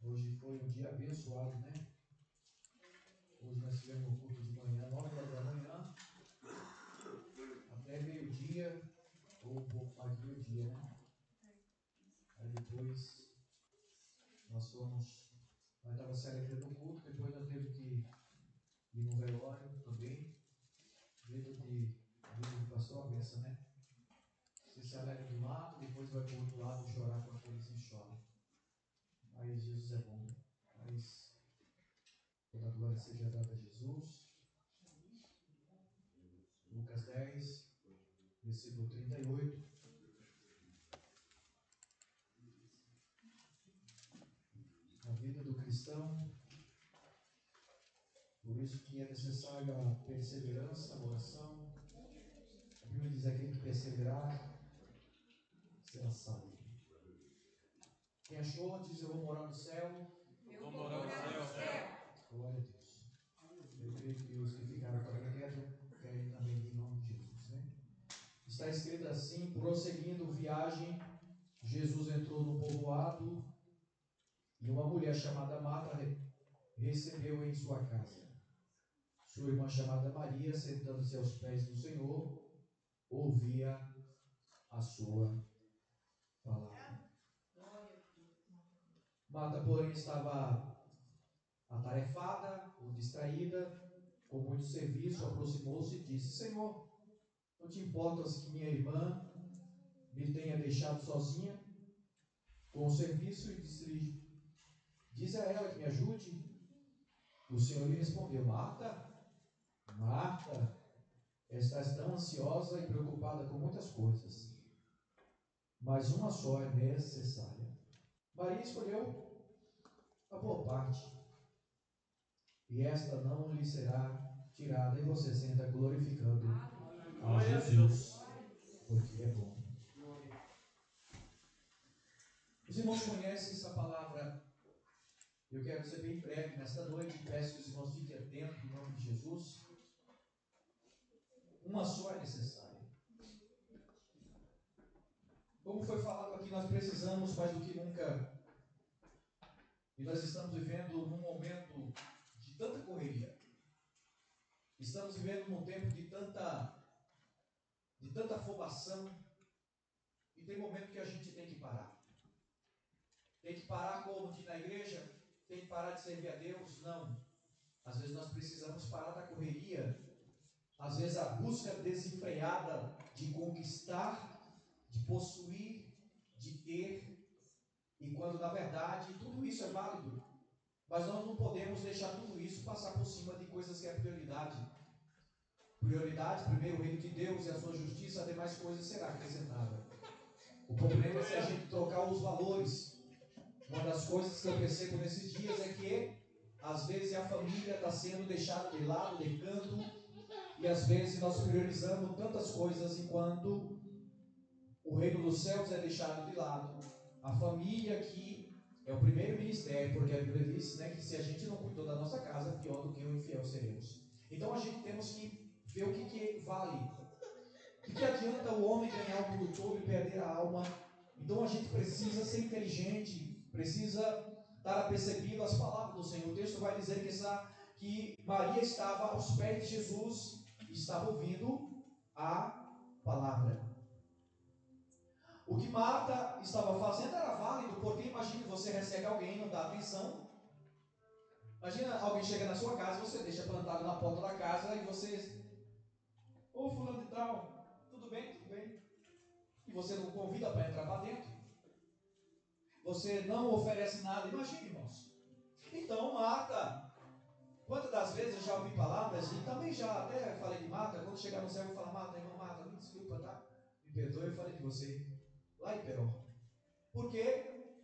Hoje foi um dia abençoado, né? Hoje nós tivemos um culto de manhã, 9 horas da manhã, até meio-dia, ou um pouco mais de meio-dia, né? Aí depois nós estávamos celebrando o culto, depois nós temos que ir no velório também, vida de pastor, a benção, né? Você se alegra de um lado, depois vai para o outro lado chorar com aqueles que choram. Aí Jesus é bom, mas toda a glória seja dada a Jesus. Lucas 10, versículo 38. A vida do cristão, por isso que é necessária a perseverança, a oração. A Bíblia diz: aquele que perseverar será salvo. Quem achou, diz: eu vou morar no céu. Eu vou morar no céu. Glória a Deus. Eu creio que os que ficaram também querem também em nome de Jesus, né? Está escrito assim: prosseguindo viagem, Jesus entrou no povoado e uma mulher chamada Marta recebeu em sua casa. Sua irmã chamada Maria, sentando-se aos pés do Senhor, ouvia a sua palavra. Marta, porém, estava atarefada ou distraída, com muito serviço, aproximou-se e disse: Senhor, não te importas que minha irmã me tenha deixado sozinha com o serviço e diz a ela que me ajude? O Senhor lhe respondeu: Marta, Marta, estás tão ansiosa e preocupada com muitas coisas, mas uma só é necessária. Maria escolheu a boa parte, e esta não lhe será tirada, e você senta glorificando a Jesus, porque é bom. Os irmãos conhecem essa palavra. Eu quero ser bem breve nesta noite, peço que os irmãos fiquem atentos em nome de Jesus. Uma só é necessária. Como foi falado aqui, nós precisamos mais do que nunca, e nós estamos vivendo num momento de tanta correria. Estamos vivendo num tempo de tanta afobação, e tem momento que a gente tem que parar. Tem que parar como que na igreja, tem que parar de servir a Deus? Não. Às vezes nós precisamos parar da correria, às vezes a busca desenfreada de conquistar, de possuir, de ter, e quando na verdade tudo isso é válido, mas nós não podemos deixar tudo isso passar por cima de coisas que é prioridade. Prioridade, primeiro o reino de Deus e a sua justiça, as demais coisas será acrescentada. O problema é se a gente trocar os valores. Uma das coisas que eu percebo nesses dias é que às vezes a família está sendo deixada de lado, de canto, e às vezes nós priorizamos tantas coisas enquanto o reino dos céus é deixado de lado. A família que é o primeiro ministério, porque a Bíblia diz, né, que se a gente não cuidou da nossa casa, pior do que o infiel seremos. Então a gente temos que ver o que vale. O que adianta o homem ganhar o mundo todo e perder a alma? Então a gente precisa ser inteligente, precisa estar apercebido as palavras do Senhor. O texto vai dizer que Maria estava aos pés de Jesus e estava ouvindo a palavra. O que Marta estava fazendo era válido, porque imagine você recebe alguém e não dá atenção. Imagina alguém chega na sua casa, você deixa plantado na porta da casa e você: ô fulano de tal, tudo bem? Tudo bem. E você não convida para entrar para dentro. Você não oferece nada. Imagine, irmãos. Então Marta, quantas das vezes eu já ouvi palavras, e também já até falei de Marta, quando chegar no céu eu vou falar: Marta, irmã Marta, me desculpa, tá? Me perdoe, eu falei de você lá em Peró. Porque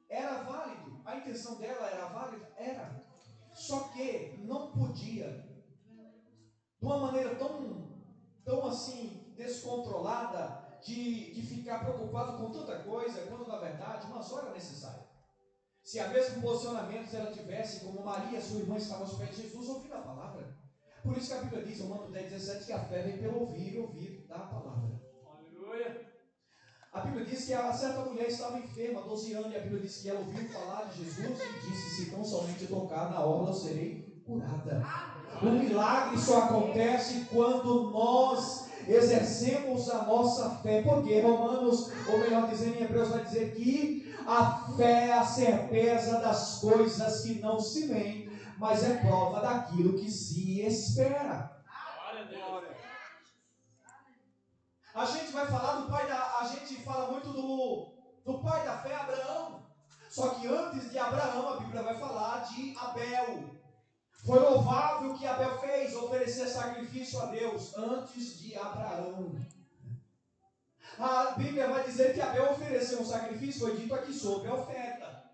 era válido, a intenção dela era válida? Era. Só que não podia, de uma maneira tão assim, descontrolada, de ficar preocupado com tanta coisa, quando na verdade uma só era necessária. Se a mesmo posicionamento ela tivesse, como Maria, sua irmã, estava aos pés de Jesus, ouvindo a palavra. Por isso que a Bíblia diz, Romanos 10:17, que a fé vem pelo ouvir e ouvir da palavra. Aleluia. A Bíblia diz que a certa mulher estava enferma, 12 anos, e a Bíblia diz que ela ouviu falar de Jesus e disse: se tão somente tocar na orla, eu serei curada. O milagre só acontece quando nós exercemos a nossa fé, porque Romanos, ou melhor dizendo, em Hebreus vai dizer que a fé é a certeza das coisas que não se veem, mas é prova daquilo que se espera. Glória a Deus. A gente vai falar do pai da... A gente fala muito do pai da fé, Abraão. Só que antes de Abraão, a Bíblia vai falar de Abel. Foi louvável o que Abel fez, oferecer sacrifício a Deus antes de Abraão. A Bíblia vai dizer que Abel ofereceu um sacrifício, foi dito aqui sobre a oferta.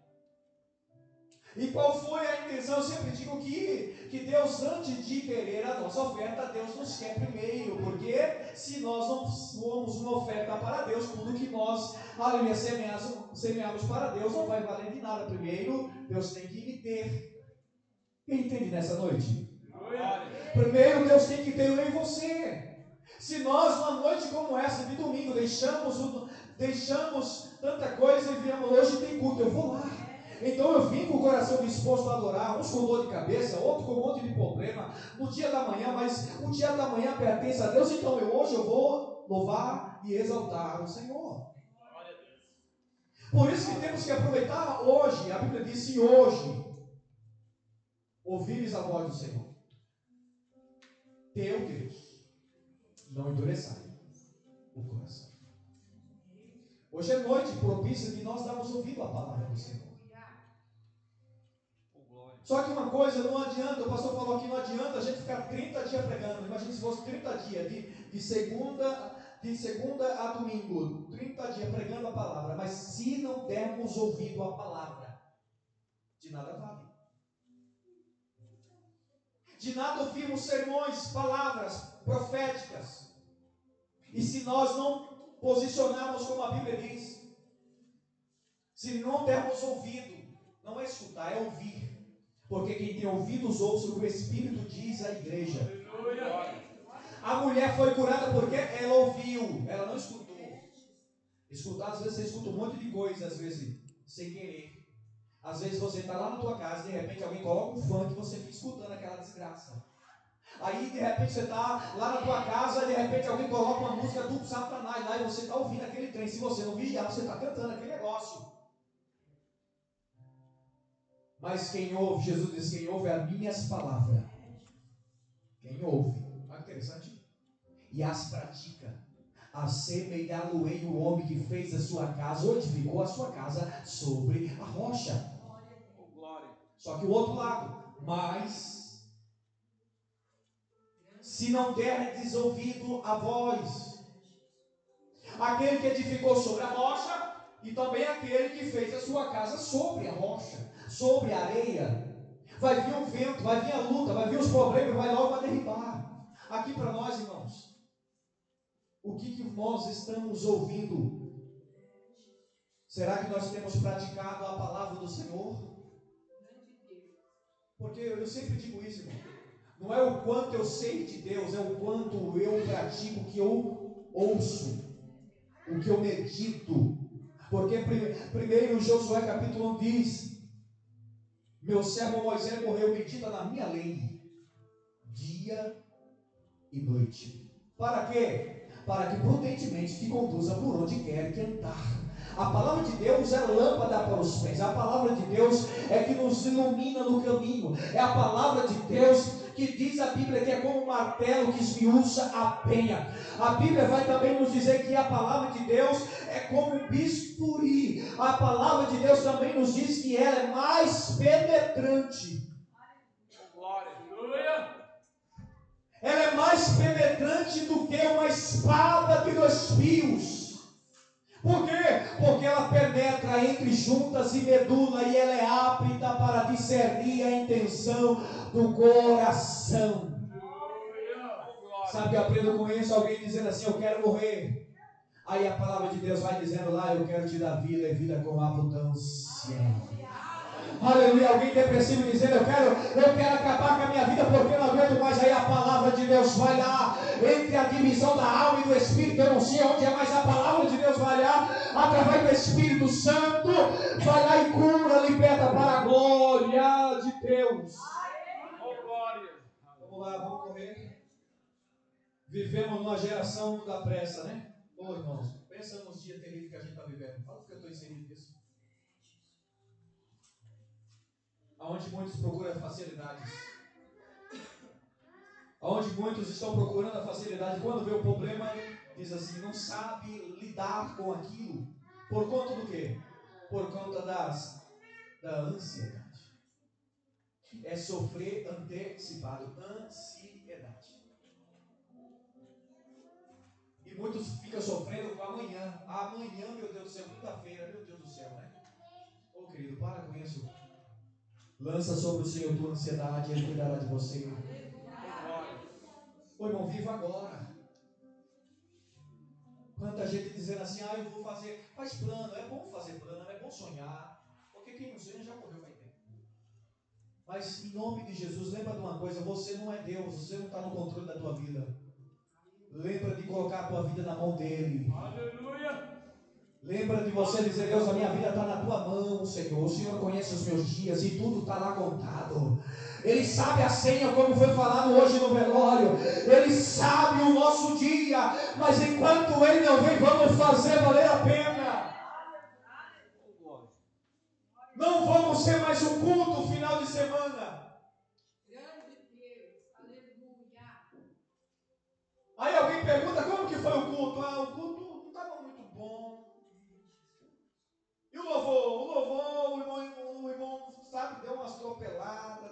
E qual foi a intenção? Eu sempre digo que Deus, antes de querer a nossa oferta, Deus nos quer primeiro, porque se nós não formos uma oferta para Deus, tudo que nós semeamos para Deus não vai valer de nada. Primeiro, Deus tem que me ter. Quem entende nessa noite? Primeiro, Deus tem que ter eu e você. Se nós, numa noite como essa de domingo, deixamos tanta coisa e viemos hoje tem culto, eu vou lá. Então eu vim com o coração disposto a adorar, uns com dor de cabeça, outros com um monte de problema, no dia da manhã, mas o dia da manhã pertence a Deus, então hoje eu vou louvar e exaltar o Senhor. Por isso que temos que aproveitar hoje, a Bíblia disse hoje, ouvires a voz do Senhor. Teu Deus, não endureçai o coração. Hoje é noite propícia de nós darmos ouvido à palavra do Senhor. Só que uma coisa, não adianta, o pastor falou que não adianta a gente ficar 30 dias pregando. Imagina se fosse 30 dias, de segunda a domingo, 30 dias pregando a palavra. Mas se não dermos ouvido à palavra, de nada vale. De nada ouvimos sermões, palavras proféticas. E se nós não posicionarmos como a Bíblia diz, se não dermos ouvido, não é escutar, é ouvir. Porque quem tem ouvidos ouça o que o Espírito diz à igreja. A mulher foi curada porque ela ouviu, ela não escutou. Escutar, às vezes você escuta um monte de coisa, às vezes sem querer. Às vezes você está lá na tua casa, de repente alguém coloca um funk e você fica escutando aquela desgraça. Aí de repente você está lá na tua casa, de repente alguém coloca uma música do Satanás lá e você está ouvindo aquele trem. Se você não vigiar, você está cantando aquele negócio. Mas quem ouve, Jesus diz, quem ouve as minhas palavras, quem ouve, olha que interessante, e as pratica, assemelhá-lo-ei o homem que fez a sua casa, ou edificou a sua casa sobre a rocha. Só que o outro lado, mas se não derdes ouvido a voz, aquele que edificou sobre a rocha, e também aquele que fez a sua casa sobre a rocha, sobre a areia, vai vir o vento, vai vir a luta, vai vir os problemas, vai logo a derribar. Aqui para nós, irmãos, o que nós estamos ouvindo? Será que nós temos praticado a palavra do Senhor? Porque eu sempre digo isso, irmão, não é o quanto eu sei de Deus, é o quanto eu pratico, o que eu ouço, o que eu medito. Porque primeiro Josué capítulo 1 diz: meu servo Moisés morreu, medita na minha lei, dia e noite. Para quê? Para que prudentemente te conduza por onde quer que andar. A palavra de Deus é lâmpada para os pés. A palavra de Deus é que nos ilumina no caminho. É a palavra de Deus que diz a Bíblia que é como um martelo que esmiuça a penha. A Bíblia vai também nos dizer que a palavra de Deus é como um bisturi. A palavra de Deus também nos diz que ela é mais penetrante. Ela é mais penetrante do que uma espada de 2 fios. Por quê? Porque ela penetra entre juntas e medula, e ela é apta para discernir a intenção do coração. Sabe que eu aprendo com isso? Alguém dizendo assim: eu quero morrer. Aí a palavra de Deus vai dizendo lá: eu quero te dar vida e vida com abundância. Aleluia. Alguém depressivo dizendo: eu quero acabar com a minha vida porque eu não aguento mais. Aí a palavra de Deus vai lá entre a divisão da alma e do Espírito. Eu não sei onde é, mas a palavra de Deus vai lá, através do Espírito Santo, vai lá e cura, liberta para a glória de Deus. Vamos lá, vamos correr. Vivemos numa geração da pressa, né? Ô irmãos, pensa nos dias terríveis que a gente está vivendo. Fala que eu estou inserido nisso. Onde muitos procuram facilidades. Onde muitos estão procurando a facilidade. Quando vê o problema, diz assim, não sabe lidar com aquilo. Por conta do quê? Por conta da ansiedade. É sofrer antecipado. Ansiedade. E muitos ficam sofrendo com amanhã. Amanhã, meu Deus do céu, segunda-feira, meu Deus do céu, né? Ô querido, para com isso. Lança sobre o Senhor tua ansiedade, Ele cuidará de você. Ô irmão, viva agora. Quanta gente dizendo assim, eu vou fazer. Faz plano, é bom fazer plano, é bom sonhar. Porque quem não sonha já morreu vai ter. Mas em nome de Jesus, lembra de uma coisa, você não é Deus, você não está no controle da tua vida. Lembra de colocar a tua vida na mão dele. Aleluia. Lembra de você dizer, Deus, a minha vida está na tua mão, Senhor. O Senhor conhece os meus dias e tudo está lá contado. Ele sabe a senha, como foi falado hoje no velório. Ele sabe o nosso dia. Mas enquanto Ele não vem, vamos fazer valer a pena. Não vamos ser mais um culto final de semana. Aí alguém pergunta, como que foi o culto? O culto não estava muito bom. E o louvor, o irmão, sabe, deu umas atropeladas,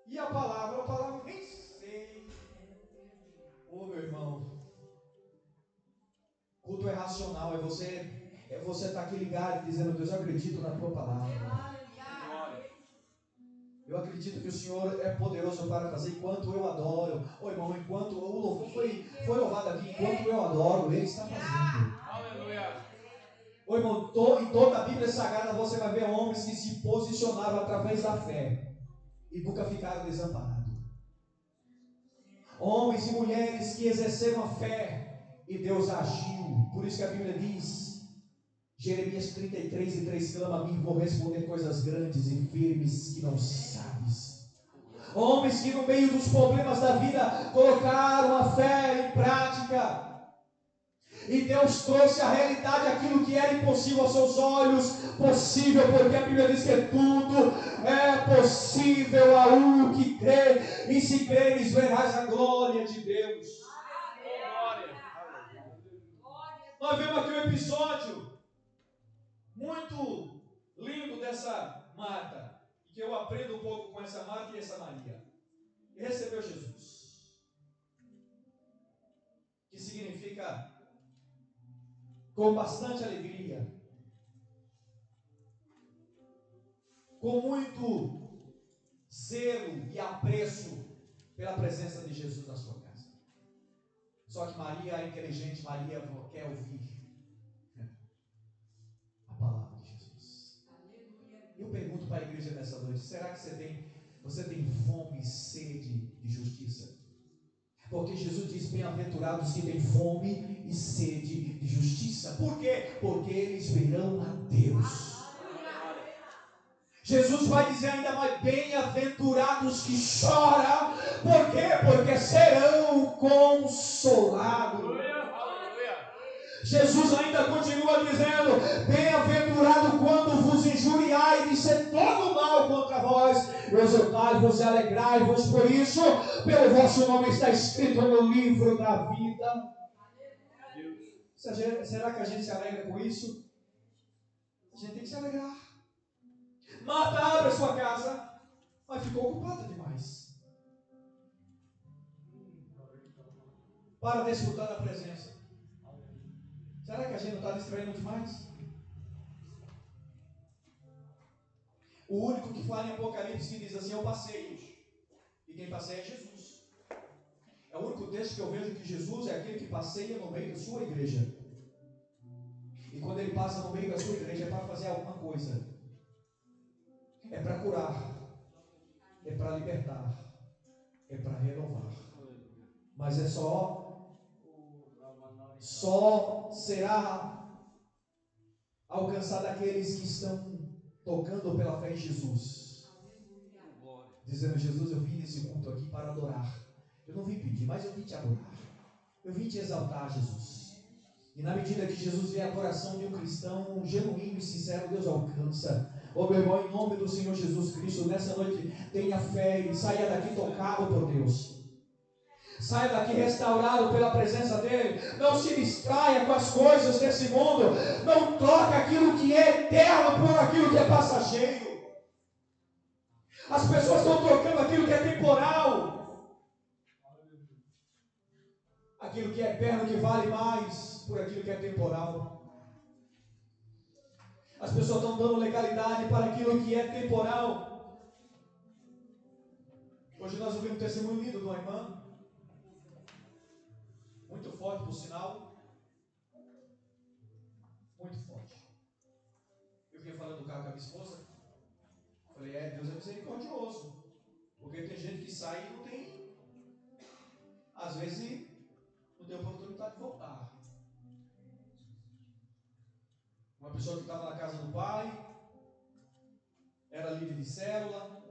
E a palavra nem sei. Ô meu irmão, culto é racional, é você estar aqui ligado dizendo, Deus, eu acredito na tua palavra. Eu acredito que o Senhor é poderoso para fazer enquanto eu adoro. Ô irmão, enquanto o louvor foi louvado aqui, enquanto eu adoro, Ele está fazendo. Aleluia. Ô irmão, em toda a Bíblia Sagrada você vai ver homens que se posicionaram através da fé e nunca ficaram desamparados. Homens e mulheres que exerceram a fé e Deus agiu. Por isso que a Bíblia diz, Jeremias 33:3, clama a mim, vou responder coisas grandes e firmes que não sabes. Homens que no meio dos problemas da vida colocaram a fé em prática. E Deus trouxe à realidade aquilo que era impossível aos seus olhos, possível, porque a Bíblia diz que tudo é possível ao que crê, e se creres verás a glória de Deus. Nós vemos aqui um episódio muito lindo dessa Marta, e que eu aprendo um pouco com essa Marta e essa Maria. E recebeu Jesus, que significa com bastante alegria, com muito zelo e apreço pela presença de Jesus na sua casa. Só que Maria é inteligente, Maria quer ouvir a palavra de Jesus. Eu pergunto para a igreja nessa noite, será que você tem fome e sede de justiça? Porque Jesus diz, bem-aventurados que têm fome e sede de justiça. Por quê? Porque eles verão a Deus. Jesus vai dizer ainda mais, bem-aventurados que choram. Por quê? Porque serão consolados. Jesus ainda continua dizendo, bem-aventurado quando vos injuriai e disser todo mal contra vós, exultai-vos e alegrai-vos por isso, pelo vosso nome está escrito no livro da vida. Será que a gente se alegra com isso? A gente tem que se alegrar. Marta abre a sua casa, mas ficou ocupada demais para desfrutar da presença. Será que a gente não está distraindo demais? O único que fala em Apocalipse que diz assim, eu passei. E quem passeia é Jesus. É o único texto que eu vejo que Jesus é aquele que passeia no meio da sua igreja. E quando ele passa no meio da sua igreja é para fazer alguma coisa. É para curar. É para libertar. É para renovar. mas é só será alcançado aqueles que estão tocando pela fé em Jesus, dizendo: Jesus, eu vim nesse culto aqui para adorar. Eu não vim pedir, mas eu vim te adorar. Eu vim te exaltar, Jesus. E na medida que Jesus vê a coração de um cristão genuíno e sincero, Deus alcança. Ô meu irmão, em nome do Senhor Jesus Cristo, nessa noite, tenha fé e saia daqui tocado por Deus. Saia daqui restaurado pela presença dEle. Não se distraia com as coisas desse mundo. Não troque aquilo que é eterno por aquilo que é passageiro. As pessoas estão trocando aquilo que é temporal. Aquilo que é eterno, que vale mais, por aquilo que é temporal. As pessoas estão dando legalidade para aquilo que é temporal. Hoje nós ouvimos um testemunho lindo de uma irmã, muito forte, por sinal. Muito forte. Eu vinha falando do carro com a minha esposa. Falei: Deus é misericordioso. Porque tem gente que sai e não tem, às vezes, não tem oportunidade de voltar. Uma pessoa que estava na casa do pai, era líder de célula,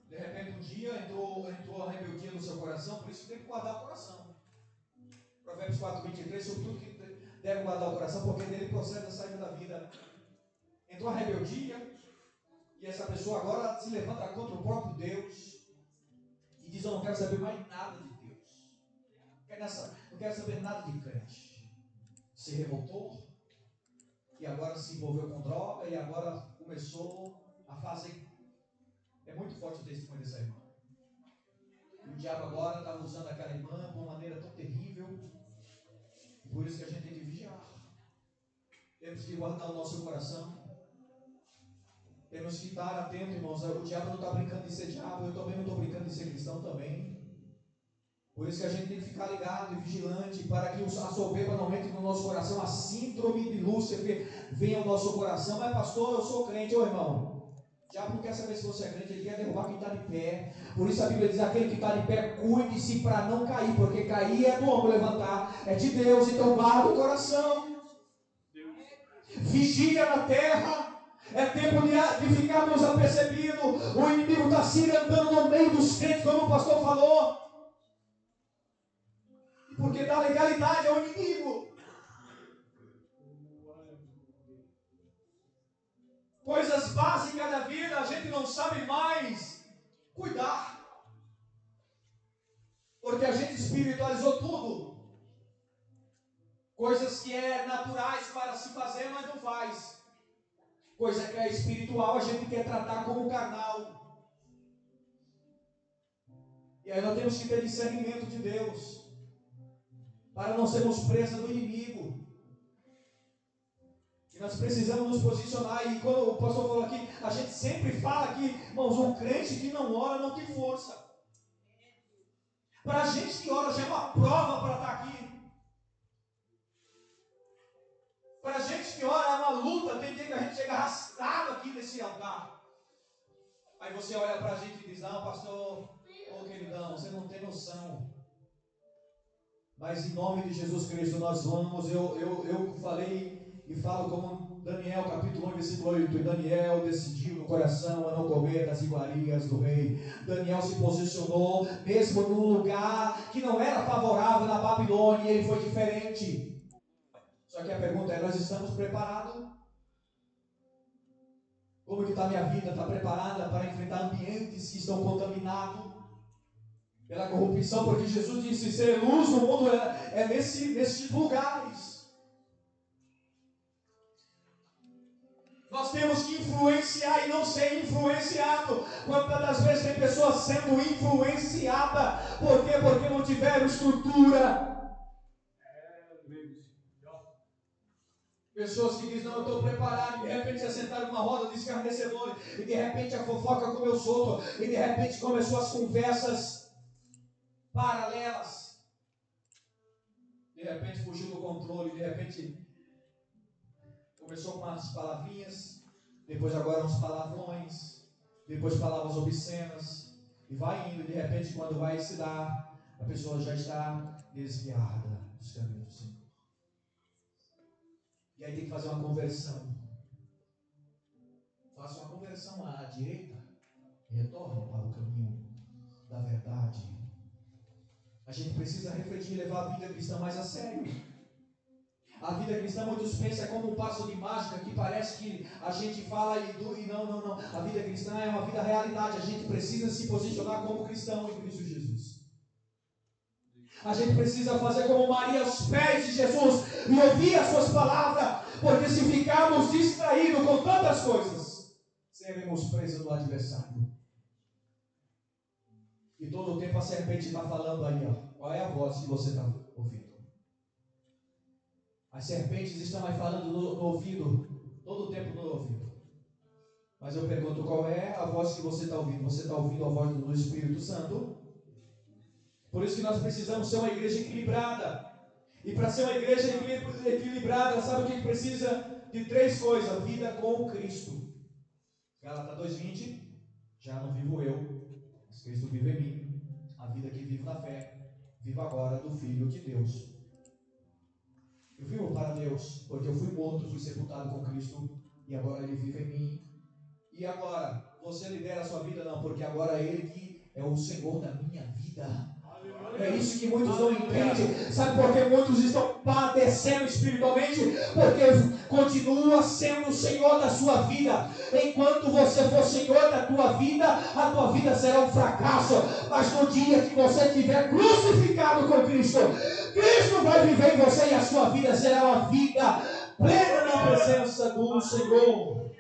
de repente um dia entrou a rebeldia no seu coração, por isso tem que guardar o coração. Provérbios 4:23, sobre tudo que deve guardar o coração, porque dele procede a saída da vida. Entrou a rebeldia, e essa pessoa agora se levanta contra o próprio Deus, e diz: eu não quero saber mais nada de Deus, não quero saber nada de crente. Se revoltou, e agora se envolveu com droga, e agora começou a fazer. É muito forte o testemunho dessa irmã. E o diabo agora está usando aquela irmã de uma maneira tão terrível. E por isso que a gente tem que vigiar. Temos que guardar o nosso coração. Temos que estar atentos, irmãos. O diabo não está brincando de ser diabo. Eu também não estou brincando de ser cristão também. Por isso que a gente tem que ficar ligado e vigilante, para que a soberba não entre no nosso coração. A síndrome de Lúcifer venha ao nosso coração. Mas pastor, eu sou crente. Ô irmão, o diabo não quer saber se você é crente, ele quer derrubar quem está de pé. Por isso a Bíblia diz: aquele que está de pé, cuide-se para não cair, porque cair é do homem, levantar é de Deus. Então guarda o coração, vigia na terra. É tempo de ficarmos apercebidos. O inimigo está se andando no meio dos crentes, como o pastor falou, porque dá legalidade ao inimigo. Coisas básicas da vida a gente não sabe mais cuidar, porque a gente espiritualizou tudo. Coisas que é naturais para se fazer, mas não faz. Coisa que é espiritual a gente quer tratar como carnal. E aí nós temos que ter discernimento de Deus, para não sermos presa do inimigo. Nós precisamos nos posicionar. E quando o pastor falou aqui, a gente sempre fala aqui, irmãos, um crente que não ora não tem força. Para a gente que ora já é uma prova para estar aqui. Para a gente que ora é uma luta. Tem dia que a gente chega arrastado aqui nesse altar. Aí você olha para a gente e diz: não, pastor, ô queridão, você não tem noção. Mas em nome de Jesus Cristo nós vamos. Eu falei e falo como Daniel, capítulo 1, versículo 8. E Daniel decidiu no coração a não comer das iguarias do rei. Daniel se posicionou, mesmo num lugar que não era favorável na Babilônia, ele foi diferente. Só que a pergunta é: nós estamos preparados? Como que está a minha vida? Está preparada para enfrentar ambientes que estão contaminados pela corrupção? Porque Jesus disse: ser luz no mundo é nesses lugares. Nós temos que influenciar e não ser influenciado. Quantas das vezes tem pessoas sendo influenciadas? Por quê? Porque não tiveram estrutura. Pessoas que dizem: não, eu estou preparado. E de repente se sentaram numa roda de escarnecedores. E de repente a fofoca comeu solto. E de repente começou as conversas paralelas. De repente fugiu do controle. De repente começou com umas palavrinhas, depois agora uns palavrões, depois palavras obscenas, e vai indo. De repente, quando vai se dar, a pessoa já está desviada dos caminhos do Senhor. E aí tem que fazer uma conversão. Faça uma conversão à direita e retorne para o caminho da verdade. A gente precisa refletir e levar a vida cristã mais a sério. A vida cristã, muitos pensam, é como um passo de mágica que parece que a gente fala e não. A vida cristã é uma vida realidade. A gente precisa se posicionar como cristão em Cristo Jesus. A gente precisa fazer como Maria aos pés de Jesus e ouvir as suas palavras, porque se ficarmos distraídos com tantas coisas, seremos presos do adversário. E todo o tempo a serpente está falando aí, ó. Qual é a voz que você está ouvindo? As serpentes estão aí falando no ouvido, todo o tempo no ouvido. Mas eu pergunto, qual é a voz que você está ouvindo? Você está ouvindo a voz do Espírito Santo? Por isso que nós precisamos ser uma igreja equilibrada. E para ser uma igreja equilibrada, sabe o que precisa? De 3 coisas: vida com Cristo. Gálatas 2:20. Já não vivo eu, mas Cristo vive em mim. A vida que vivo na fé, vivo agora do Filho de Deus. Eu vivo para Deus, porque eu fui morto, fui sepultado com Cristo, e agora Ele vive em mim. E agora, você lidera a sua vida? Não, porque agora Ele que é o Senhor da minha vida. É isso que muitos não entendem. Sabe por que muitos estão padecendo espiritualmente? Porque continua sendo o Senhor da sua vida. Enquanto você for Senhor da tua vida, a tua vida será um fracasso. Mas no dia que você estiver crucificado com Cristo, Cristo vai viver em você e a sua vida será uma vida plena na presença do Senhor.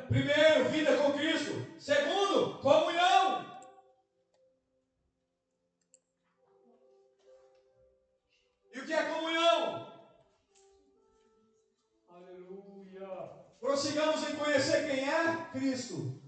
Primeiro, vida com Cristo. Segundo, comunhão. E o que é comunhão? Aleluia. Prossigamos em conhecer quem é Cristo.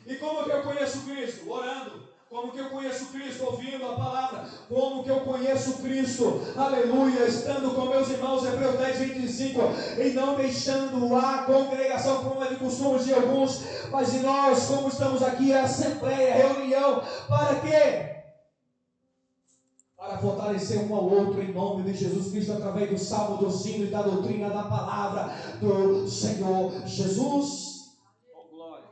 E como que eu conheço Cristo? Orando. Como que eu conheço Cristo? Ouvindo a palavra. Como que eu conheço Cristo? Aleluia. Estando com meus irmãos, Hebreus 10:25. E não deixando a congregação como é de costumes de alguns. Mas em nós, como estamos aqui, a assembleia, a reunião. Para quê? Para fortalecer um ao outro em nome de Jesus Cristo. Através do salmo, do sino e da doutrina da palavra do Senhor Jesus. Oh, glória.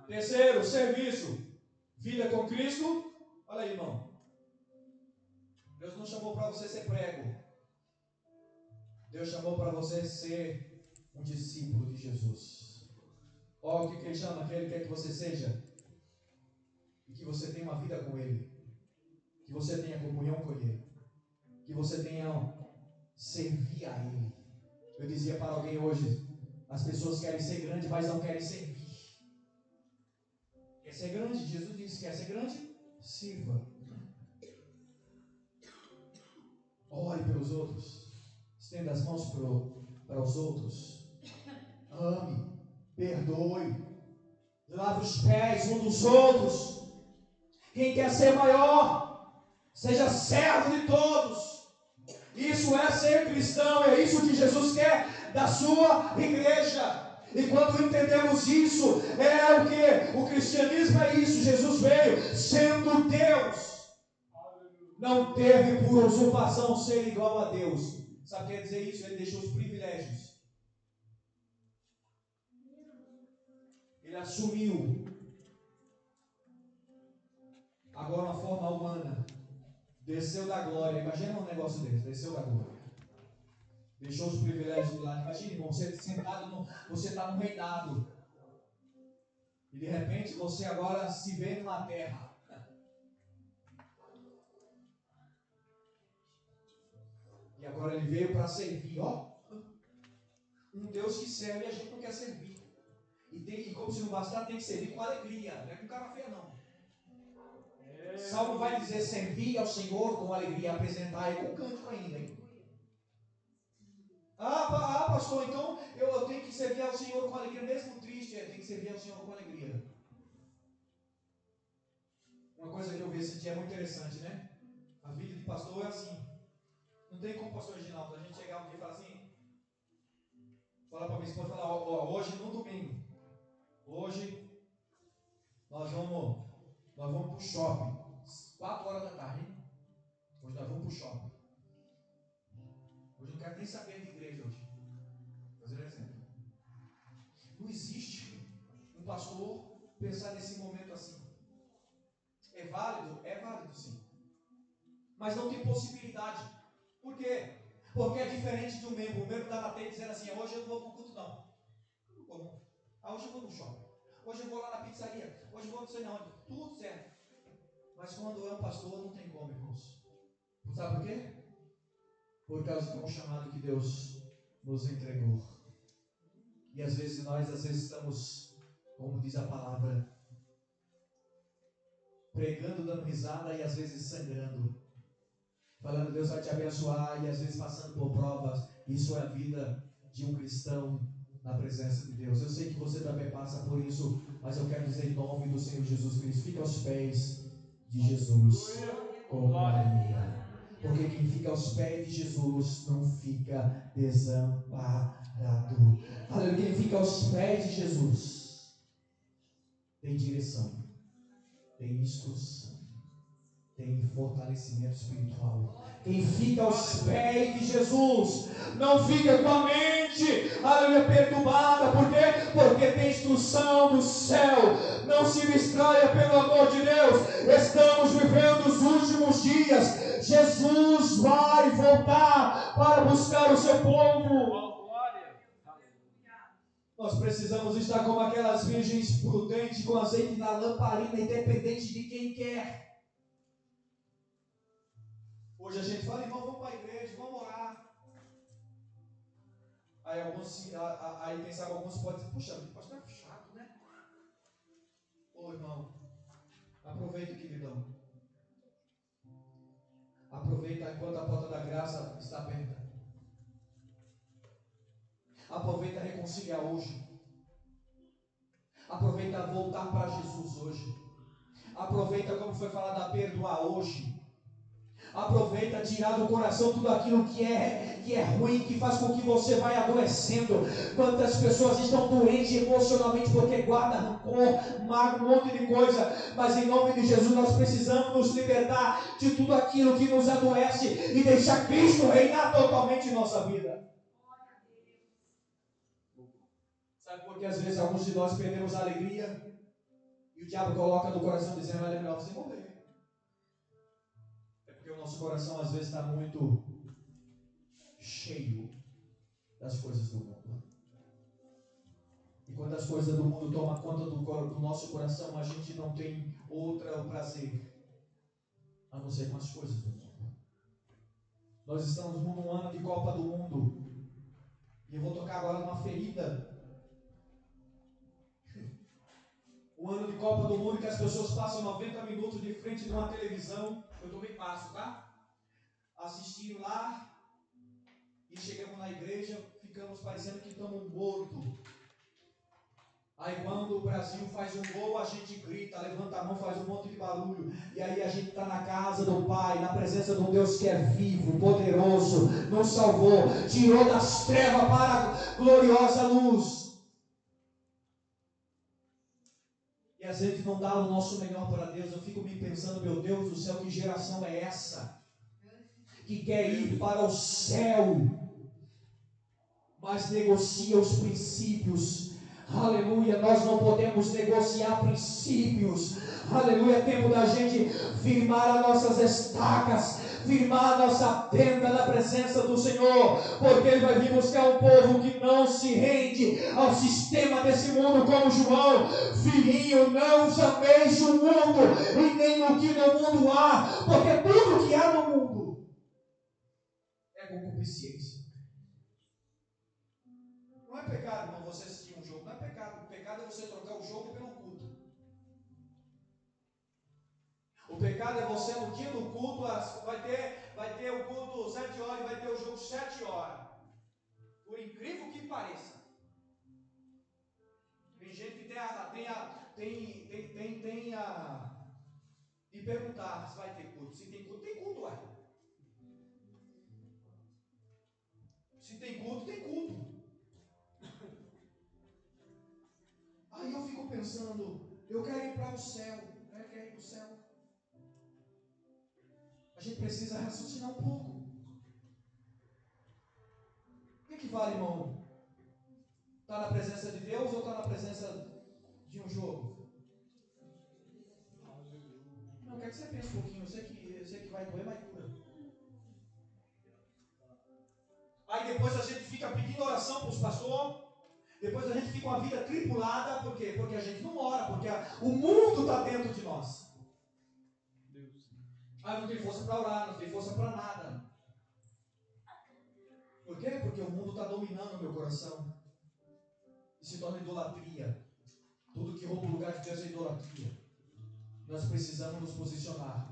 Terceiro, serviço. Vida com Cristo. Olha aí, irmão. Deus não chamou para você ser prego. Deus chamou para você ser um discípulo de Jesus. Olha o que Ele chama, que Ele quer que você seja. E que você tenha uma vida com Ele. Que você tenha comunhão com Ele. Que você tenha servir a Ele. Eu dizia para alguém hoje, as pessoas querem ser grandes, mas não querem servir. Quer ser grande? Jesus disse, quer ser grande? Sirva. Ore pelos outros. Estenda as mãos para os outros. Ame. Perdoe. Lave os pés um dos outros. Quem quer ser maior, seja servo de todos. Isso é ser cristão. É isso que Jesus quer da sua igreja. E quando entendemos isso, é o que? O cristianismo é isso. Jesus veio sendo Deus. Não teve por usurpação ser igual a Deus. Sabe o que quer dizer isso? Ele deixou os privilégios. Ele assumiu agora uma forma humana. Desceu da glória. Imagina um negócio desse. Desceu da glória. Deixou os privilégios de lado. Imagina, irmão, você sentado, você está no reinado. E de repente você agora se vê numa terra. E agora ele veio para servir, ó. Um Deus que serve e a gente não quer servir. E como se não bastar, tem que servir com alegria. Não é com cara feia, não. Salmo vai dizer, servir ao Senhor com alegria, apresentar e com cântico ainda, hein? Pastor, então eu tenho que servir ao Senhor com alegria, mesmo triste, tem que servir ao Senhor com alegria. Uma coisa que eu vi esse dia é muito interessante, né? A vida de pastor é assim. Não tem como pastor Reginaldo, a gente chegar um dia e falar assim, falar para minha esposa, falar, hoje no domingo, hoje Nós vamos para o shopping. 4 horas da tarde, hein? Hoje nós vamos para o shopping. Hoje eu não quero nem saber de igreja hoje. Vou fazer um exemplo. Não existe um pastor pensar nesse momento assim. É válido? É válido, sim. Mas não tem possibilidade. Por quê? Porque é diferente de um membro. O membro está na tenda dizendo assim: hoje eu não vou para o culto, não. Como? Hoje eu vou no shopping. Hoje eu vou lá na pizzaria. Hoje eu vou não sei onde. Tudo certo. Mas quando é um pastor, não tem como, irmãos. Sabe por quê? Por causa de um chamado que Deus nos entregou. E às vezes nós estamos, como diz a palavra, pregando, dando risada e às vezes sangrando. Falando, Deus vai te abençoar, e às vezes passando por provas. Isso é a vida de um cristão na presença de Deus. Eu sei que você também passa por isso, mas eu quero dizer em nome do Senhor Jesus Cristo: fica aos pés de Jesus com Maria. Porque quem fica aos pés de Jesus não fica desamparado. Aleluia. Quem fica aos pés de Jesus tem direção, tem instrução, tem fortalecimento espiritual. Quem fica aos pés de Jesus não fica com a mente, aleluia, perturbada. Por quê? Porque tem instrução do céu. Não se distraia, pelo amor de Deus. Estamos vivendo os últimos dias. Jesus vai voltar para buscar o seu povo. Nós precisamos estar como aquelas virgens prudentes, com azeite na lamparina, independente de quem quer. Hoje a gente fala: irmão, vamos para a igreja, vamos orar. Aí quem sabe alguns podem dizer: puxa, pastor, é chato, né? Ô irmão, aproveita, queridão. Aproveita enquanto a porta da graça está aberta. Aproveita a reconciliar hoje. Aproveita voltar para Jesus hoje. Aproveita, como foi falado, a perdoar hoje. Aproveita tirar do coração tudo aquilo que é ruim, que faz com que você vai adoecendo. Quantas pessoas estão doentes emocionalmente porque guardam rancor, mágoa, um monte de coisa. Mas em nome de Jesus nós precisamos nos libertar de tudo aquilo que nos adoece e deixar Cristo reinar totalmente em nossa vida. Sabe por que às vezes alguns de nós perdemos a alegria e o diabo coloca no coração dizendo: é melhor você morrer. Porque o nosso coração às vezes está muito cheio das coisas do mundo. E quando as coisas do mundo tomam conta do nosso coração, a gente não tem outro prazer a não ser com as coisas do mundo. Nós estamos num ano de Copa do Mundo. E eu vou tocar agora numa ferida. Um ano de Copa do Mundo que as pessoas passam 90 minutos de frente de uma televisão. Eu também passo, tá? Assistindo lá. E chegamos na igreja, ficamos parecendo que estamos mortos. Aí quando o Brasil faz um gol, a gente grita, levanta a mão, faz um monte de barulho. E aí a gente está na casa do Pai, na presença de um Deus que é vivo, poderoso, nos salvou, tirou das trevas para a gloriosa luz. E a gente não dá o nosso melhor para Deus. Eu fico me pensando: meu Deus do céu, que geração é essa? Que quer ir para o céu, mas negocia os princípios. Aleluia, nós não podemos negociar princípios. Aleluia, é tempo da gente firmar as nossas estacas, firmar a nossa tenda na presença do Senhor, porque Ele vai vir buscar um povo que não se rende ao sistema desse mundo, como João: filhinho, não ameis o mundo e nem o que no mundo há, porque tudo que há no mundo é concupiscência. Não é pecado, irmão, você assistir um jogo. Não é pecado. O pecado é você trocar o jogo pelo culto. O pecado é você, no dia do culto, vai ter o culto 7 horas e vai ter o jogo 7 horas. Por incrível que pareça. Tem gente que tem a de perguntar se vai ter culto. Se tem culto, tem culto, ué. Se tem culto, tem culto. Aí eu fico pensando: Eu quero ir para o céu. Eu quero ir para o céu. A gente precisa raciocinar um pouco. O que vale, irmão? Está na presença de Deus ou está na presença de um jogo? Não, quero que você pense um pouquinho. Eu sei que vai doer, mas cura. Aí depois a gente fica pedindo oração para os pastores. Depois a gente fica uma vida tripulada. Por quê? Porque a gente não ora. Porque o mundo está dentro de nós. Ah, não tem força para orar, não tem força para nada. Por quê? Porque o mundo está dominando o meu coração. E se torna idolatria. Tudo que rouba o lugar de Deus é idolatria. Nós precisamos nos posicionar.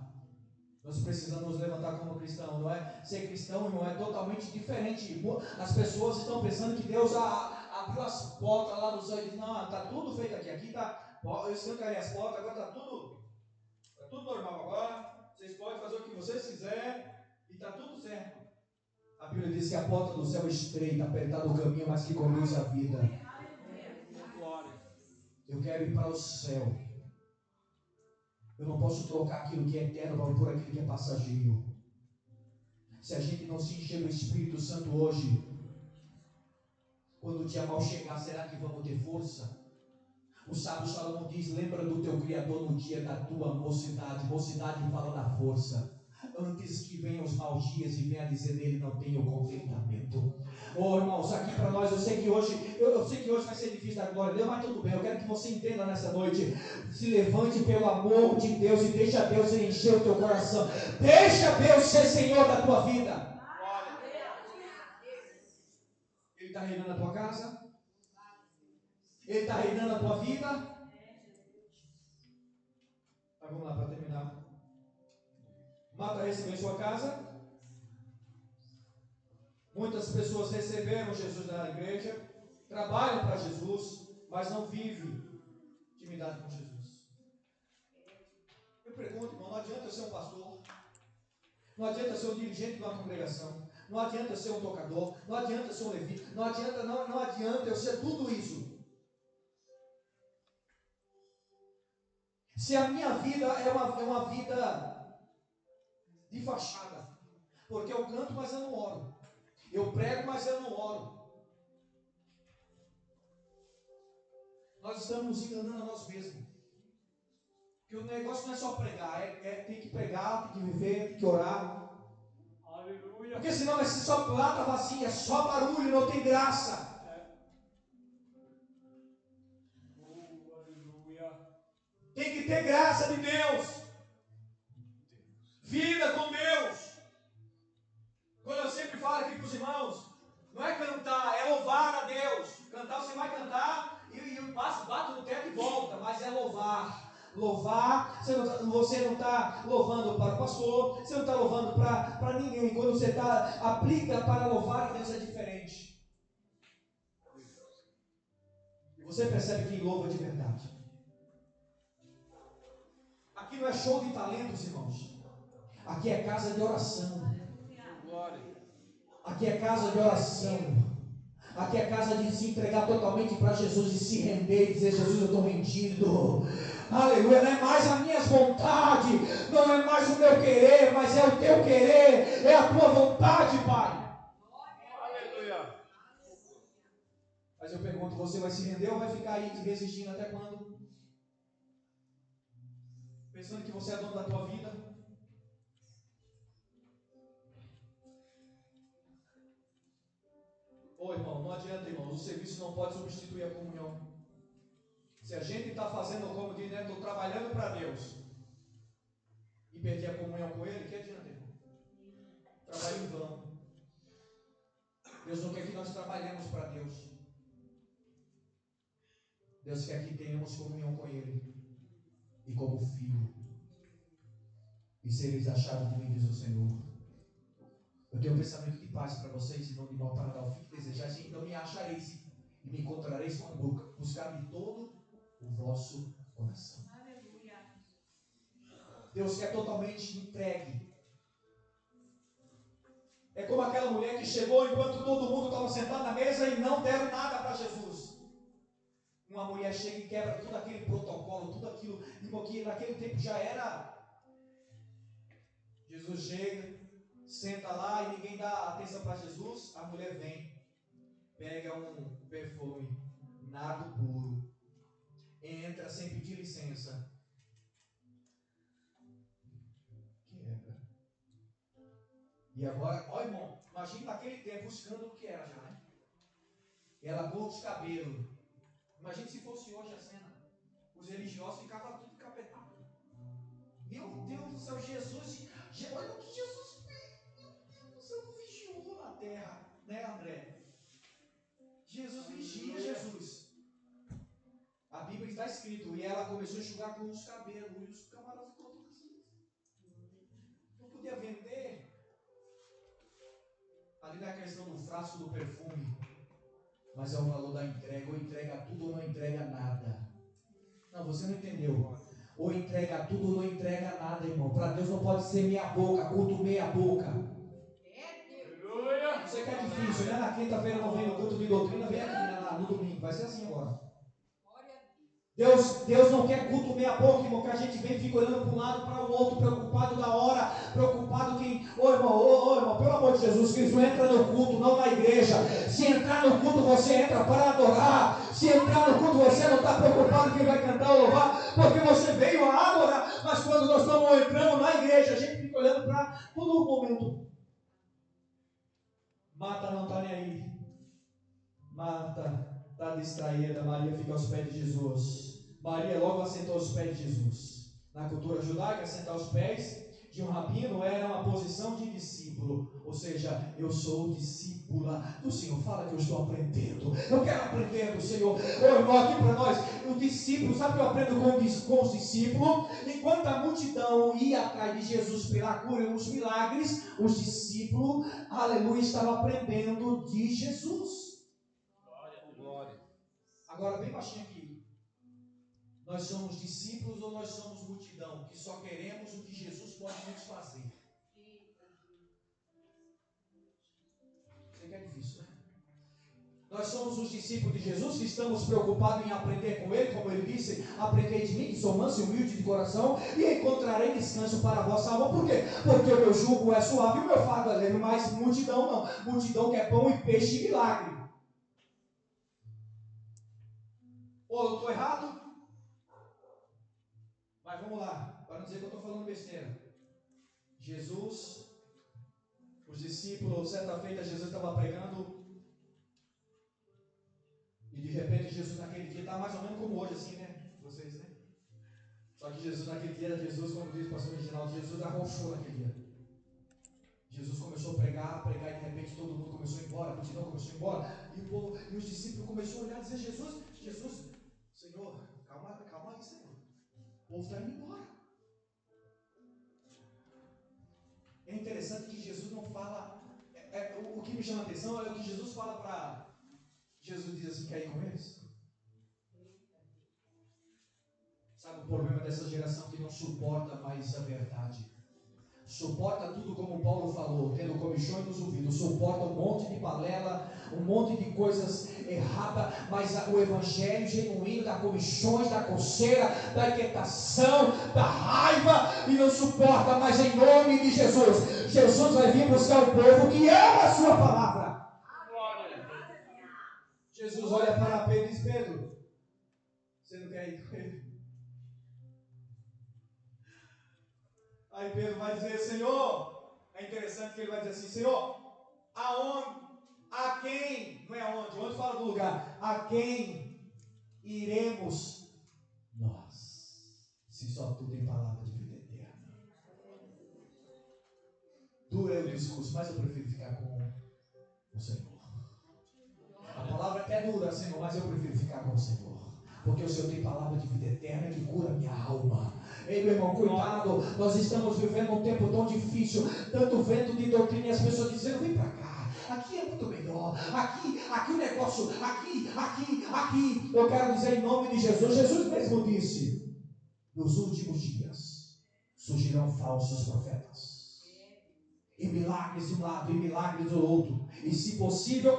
Nós precisamos nos levantar como cristão. Não é? Ser cristão, irmão, é totalmente diferente. As pessoas estão pensando que Deus abriu as portas lá do céu e disse, não, está tudo feito aqui. Aqui está, eu escancarei as portas, agora está tudo normal agora. Vocês podem fazer o que vocês quiserem e está tudo certo. A Bíblia diz que a porta do céu é estreita, apertado o caminho, mas que conduz a vida. Eu quero ir para o céu. Eu não posso trocar aquilo que é eterno por aquilo que é passageiro. Se a gente não se encher do Espírito Santo hoje, quando o dia mal chegar, será que vamos ter força? O sábio Salomão diz, lembra do teu Criador no dia da tua mocidade. Mocidade fala da força. Antes que venham os maus dias e venha dizer nele, não tenho contentamento. Oh, irmãos, aqui para nós, eu sei que hoje vai ser difícil dar glória a Deus, mas tudo bem, eu quero que você entenda nessa noite. Se levante pelo amor de Deus e deixa Deus encher o teu coração. Deixa Deus ser Senhor da tua vida. Ele está reinando na tua casa? Ele está reinando na tua vida? Tá, vamos lá para terminar. Mata recebeu em sua casa. Muitas pessoas receberam Jesus na igreja, trabalham para Jesus, mas não vivem intimidade com Jesus. Eu pergunto, irmão, não adianta eu ser um pastor, não adianta eu ser um dirigente de uma congregação, não adianta eu ser um tocador, não adianta eu ser um levita, não adianta eu ser tudo isso. Se a minha vida é uma vida de fachada, porque eu canto, mas eu não oro. Eu prego, mas eu não oro. Nós estamos nos enganando a nós mesmos. Porque o negócio não é só pregar, tem que pregar, tem que viver, tem que orar. Aleluia. Porque senão vai ser só plata vazia, só barulho, não tem graça. Aleluia. Tem que ter graça de Deus. Vida com Deus. Quando eu sempre falo aqui para os irmãos, não é cantar, é louvar a Deus. Cantar você vai cantar e o passo bate no teto e volta, mas é louvar. Louvar, você não está louvando para o pastor, você não está louvando para ninguém. Quando você aplica para louvar a Deus é diferente. E você percebe quem louva de verdade. Aqui não é show de talentos, irmãos. Aqui é casa de oração. Aqui é casa de oração. Aqui é casa de se entregar totalmente para Jesus e se render e dizer, Jesus, eu estou rendido. Aleluia, não é mais as minhas vontades, não é mais o meu querer, mas é o teu querer, é a tua vontade, Pai. Aleluia. Mas eu pergunto, você vai se render ou vai ficar aí resistindo até quando? Pensando que você é dono da tua vida? Ô irmão, não adianta, irmão, o serviço não pode substituir a comunhão. Se a gente está fazendo, como diz, né, estou trabalhando para Deus e perder a comunhão com Ele, que adianta, irmão? Trabalho em vão. Deus não quer que nós trabalhemos para Deus. Deus quer que tenhamos comunhão com Ele e como filho. E sereis achados de mim, diz o Senhor. Eu tenho um pensamento de paz para vocês e não de mal para dar o fim que desejais, então me achareis e me encontrareis quando buscar de todo o vosso coração. Aleluia. Deus quer totalmente entregue. É como aquela mulher que chegou enquanto todo mundo estava sentado na mesa e não deram nada para Jesus. Uma mulher chega e quebra todo aquele protocolo, tudo aquilo, irmão, que naquele tempo já era. Jesus chega, senta lá e ninguém dá atenção para Jesus. A mulher vem, pega um perfume, nardo puro, entra sem pedir licença, quebra. E agora, ó irmão, imagina naquele tempo o escândalo que era já, né? Ela corta os cabelos. Imagina se fosse hoje a cena. Os religiosos ficavam tudo encapetados. Meu Deus do céu, Jesus, olha o que Jesus fez. Meu Deus do céu, vigiou na terra, né, André? Jesus vigia, Jesus. A Bíblia está escrito, e ela começou a enxugar com os cabelos, e os camaradas ficou tudo assim. Não podia vender. Ali não é a questão do frasco do perfume, mas é o valor da entrega. Ou entrega tudo ou não entrega nada. Não, você não entendeu. Ou entrega tudo ou não entrega nada, irmão. Para Deus não pode ser meia boca, culto meia boca. Você que é difícil, né? Na quinta-feira não vem no culto de doutrina, vem aqui no domingo. Vai ser assim agora. Deus não quer culto meia boca, irmão, que a gente vem e fica olhando para um lado para o outro, preocupado da hora, preocupado quem. Ô irmão, pelo amor de Jesus Cristo, entra no culto, não na igreja. Se entrar no culto, você entra para adorar. Se entrar no culto, você não está preocupado quem vai cantar ou louvar, porque você veio a adorar. Mas quando nós estamos entrando na igreja, a gente fica olhando para todo momento. Marta não está nem aí. Marta está distraída. Maria fica aos pés de Jesus. Maria logo assentou aos pés de Jesus. Na cultura judaica, assentar aos pés de um rabino era uma posição de discípulo. Ou seja, eu sou discípula do Senhor. Fala que eu estou aprendendo. Eu quero aprender do Senhor. Ô irmão, aqui para nós, o discípulo, sabe o que eu aprendo com os discípulos? Enquanto a multidão ia atrás de Jesus pela cura e os milagres, os discípulos, aleluia, estavam aprendendo de Jesus. Glória. Agora, bem baixinho aqui. Nós somos discípulos ou nós somos multidão que só queremos o que Jesus pode nos fazer? Isso que é difícil, né? Nós somos os discípulos de Jesus que estamos preocupados em aprender com Ele, como Ele disse: aprendei de mim, que sou manso e humilde de coração, e encontrarei descanso para a vossa alma. Por quê? Porque o meu jugo é suave e o meu fardo é leve, mas multidão não. Multidão quer pão e peixe e milagre. Ou eu estou errado? Mas vamos lá, para não dizer que eu estou falando besteira. Jesus, os discípulos, certa feita Jesus estava pregando, e de repente Jesus naquele dia está mais ou menos como hoje, assim, né? Vocês, né? Só que Jesus naquele dia, como diz o pastor Reginaldo, Jesus arrochou naquele dia. Jesus começou a pregar, e de repente todo mundo começou a ir embora, a multidão começou a ir embora, e o povo, e os discípulos começaram a olhar e dizer: Jesus, Senhor, calma aí, Senhor. O povo está indo embora. É interessante que Jesus não fala. O que me chama a atenção é o que Jesus fala para. Jesus diz assim: quer ir com eles? Sabe o problema dessa geração que não suporta mais a verdade? Suporta tudo como Paulo falou, tendo comichões nos ouvidos. Suporta um monte de balela, um monte de coisas erradas, mas o evangelho genuíno da comichões, da coceira, da inquietação, da raiva, e não suporta mais em nome de Jesus. Jesus vai vir buscar o povo que ama a sua palavra. Jesus olha para Pedro e diz: Pedro, você não quer ir com ele? Aí Pedro vai dizer: Senhor, é interessante que ele vai dizer assim: Senhor, aonde, a quem, não é aonde, onde fala do lugar, a quem iremos nós, se só tu tem palavra de vida eterna? Duro é o discurso, mas eu prefiro ficar com o Senhor. A palavra é dura, Senhor, mas eu prefiro ficar com o Senhor. Porque o Senhor tem palavra de vida eterna que cura minha alma. Ei, meu irmão, cuidado. Nós estamos vivendo um tempo tão difícil. Tanto vento de doutrina e as pessoas dizendo: vem para cá. Aqui é muito melhor. Aqui o negócio. Aqui. Eu quero dizer em nome de Jesus. Jesus mesmo disse: nos últimos dias surgirão falsos profetas. E milagres de um lado e milagres do outro. E se possível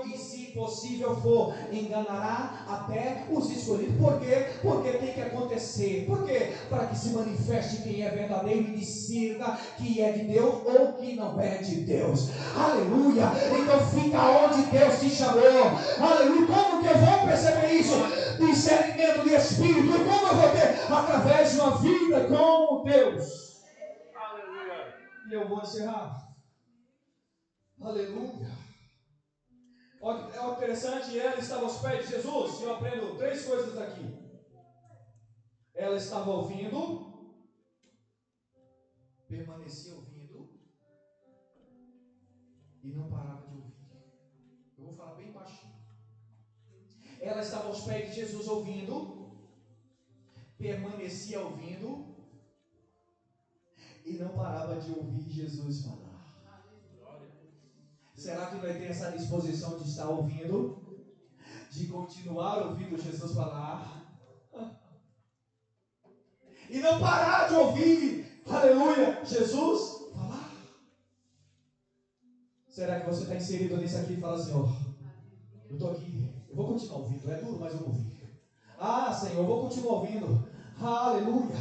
for, enganará até os escolhidos. Por quê? Porque tem que acontecer. Por quê? Para que se manifeste quem é verdadeiro e discirna que é de Deus ou que não é de Deus. Aleluia! Então fica onde Deus te chamou. Aleluia! Como que eu vou perceber isso? Discernimento de espírito. E como eu vou ter? Através de uma vida com Deus. Aleluia! E eu vou encerrar. Aleluia! Olha que interessante, ela estava aos pés de Jesus, e eu aprendo 3 coisas daqui. Ela estava ouvindo, permanecia ouvindo, e não parava de ouvir. Eu vou falar bem baixinho. Ela estava aos pés de Jesus ouvindo, permanecia ouvindo, e não parava de ouvir Jesus falar. Será que vai ter essa disposição de estar ouvindo? De continuar ouvindo Jesus falar? E não parar de ouvir, aleluia, Jesus falar? Será que você está inserido nisso aqui e fala, Senhor, eu estou aqui, eu vou continuar ouvindo, é duro, mas eu vou ouvir. Ah, Senhor, eu vou continuar ouvindo. Aleluia,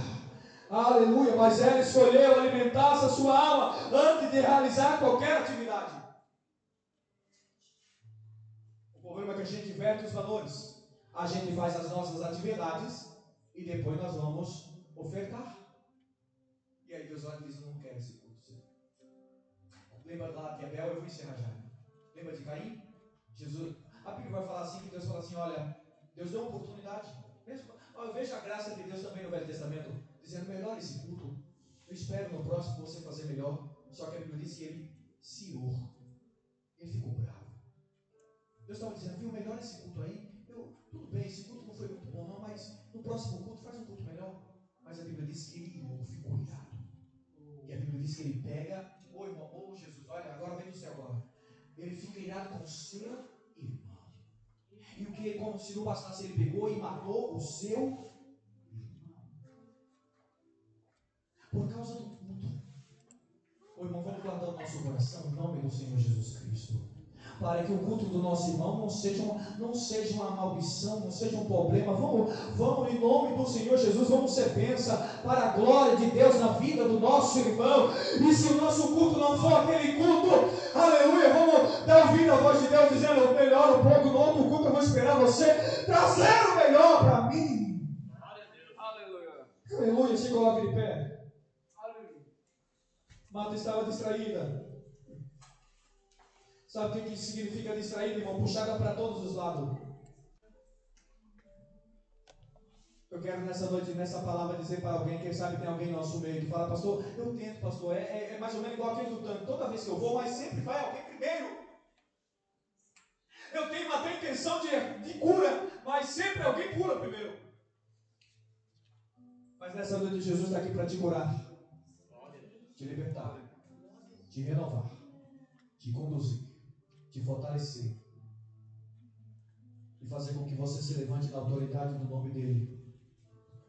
aleluia, mas ela escolheu alimentar-se a sua alma antes de realizar qualquer atividade. O problema é que a gente inverte os valores. A gente faz as nossas atividades e depois nós vamos ofertar. E aí Deus olha e diz, eu não quero esse culto. Lembra lá de Abel? Eu vou encerrar já. Lembra de Caim? Jesus, a Bíblia vai falar assim, que Deus fala assim, olha, Deus deu uma oportunidade. Eu vejo a graça de Deus também no Velho Testamento, dizendo, melhor esse culto. Eu espero no próximo você fazer melhor. Só que a Bíblia diz que ele se irou. Ele ficou bravo. Deus estava dizendo, viu, melhor esse culto aí. Tudo bem, esse culto não foi muito bom não, mas no próximo culto faz um culto melhor. Mas a Bíblia diz que ele irou, ficou irado. E a Bíblia diz que ele pega, irmão, Jesus, olha, agora vem do céu agora. Ele fica irado com o seu irmão. E o que, como se não bastasse, ele pegou e matou o seu irmão. Por causa do culto. Irmão, vamos guardar o nosso coração em nome do Senhor Jesus Cristo. Para que o culto do nosso irmão não seja uma maldição, não seja um problema. Vamos em nome do Senhor Jesus, vamos ser bênção para a glória de Deus na vida do nosso irmão. E se o nosso culto não for aquele culto, aleluia, vamos dar ouvido à voz de Deus dizendo, melhor um pouco, no outro culto eu vou esperar você trazer o melhor para mim. Aleluia. Aleluia, se coloque de pé. Aleluia. Marta estava distraída. Sabe o que significa distraído, irmão? Puxada para todos os lados. Eu quero nessa noite, nessa palavra, dizer para alguém, quem sabe tem alguém no nosso meio que fala, pastor, eu tento, pastor, é mais ou menos igual aquele do tanto. Toda vez que eu vou, mas sempre vai alguém primeiro. Eu tenho até intenção de cura, mas sempre alguém cura primeiro. Mas nessa noite Jesus está aqui para te curar, te libertar, te renovar, te conduzir, te fortalecer e fazer com que você se levante na autoridade do nome dele.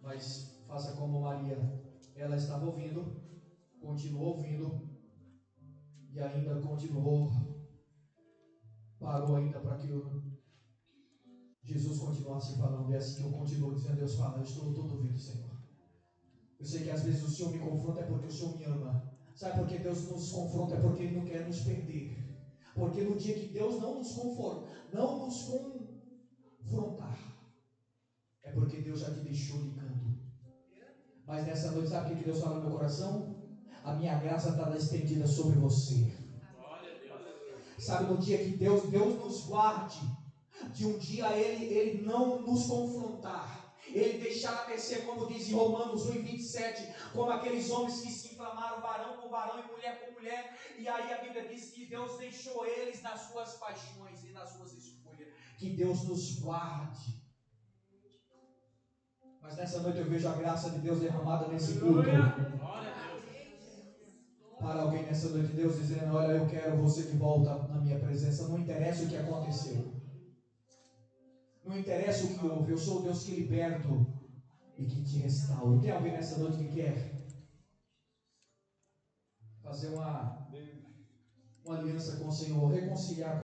Mas faça como Maria, ela estava ouvindo, continuou ouvindo e ainda continuou, parou ainda para que Jesus continuasse falando. É assim que eu continuo dizendo, Deus fala, eu estou todo ouvido, Senhor. Eu sei que às vezes o Senhor me confronta é porque o Senhor me ama. Sabe por que Deus nos confronta? É porque Ele não quer nos perder. Porque no dia que Deus não nos confrontar, é porque Deus já te deixou de canto. Mas nessa noite, sabe o que Deus fala no meu coração? A minha graça está estendida sobre você. Sabe, no dia que Deus nos guarde, de um dia Ele não nos confrontar, Ele deixar a mercê, como diz em Romanos 1:27, como aqueles homens que se inflamaram, varão com varão e mulher com mulher, e aí a Bíblia diz que Deus deixou eles nas suas paixões e nas suas escolhas. Que Deus nos guarde. Mas nessa noite eu vejo a graça de Deus derramada nesse culto. Para alguém nessa noite, Deus dizendo, olha, eu quero você de volta na minha presença. Não interessa o que aconteceu. Não interessa o que houve. Eu sou o Deus que liberto e que te restauro. Tem alguém nessa noite que quer fazer uma aliança com o Senhor, reconciliar